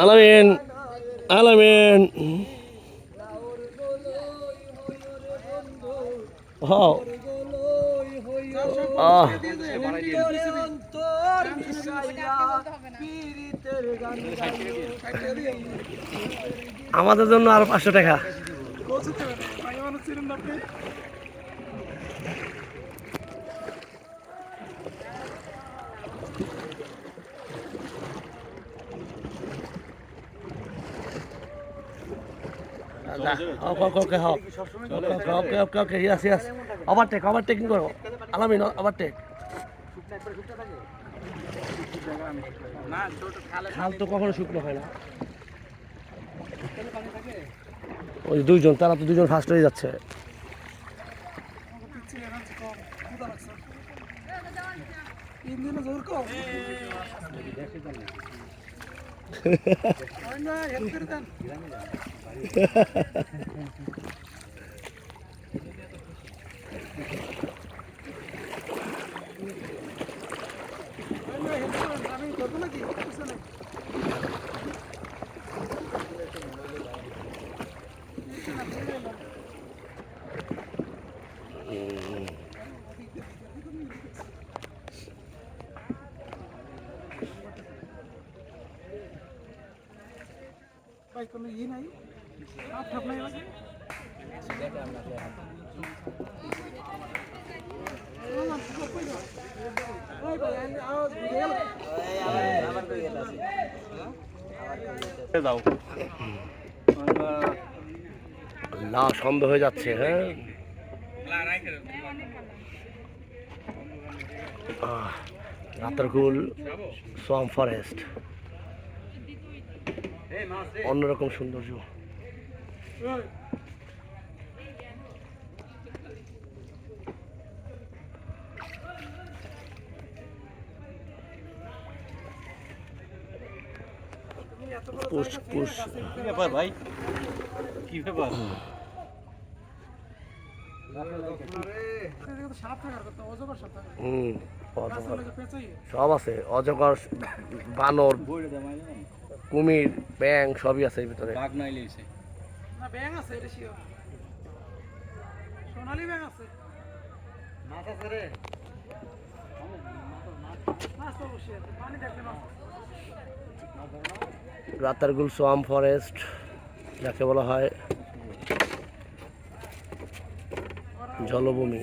আলামিন আলামিন হ্যাঁ আমাদের জন্য আরো 500 টাকা। ওভারটেকিং করো আলামিন, ওভারটেক। খাল তো কখনো শুকনো হয় না। ওই দুইজন, তারা তো দুজন ফার্স্ট হয়ে যাচ্ছে। কোনো ই নাই, ঠাপ নাই লাগে। না সন্দেহ হয়ে যাচ্ছে। হ্যাঁ রাতারগুল সোয়াম ফরেস্ট, অন্যরকম সৌন্দর্য। ভাই কি ব্যাপার? সব আছে, অজগর, বানর, কুমির, ব্যাং সবই আছে এর ভিতরে। রাতারগুল সোয়াম ফরেস্ট যাকে বলা হয় জলভূমি।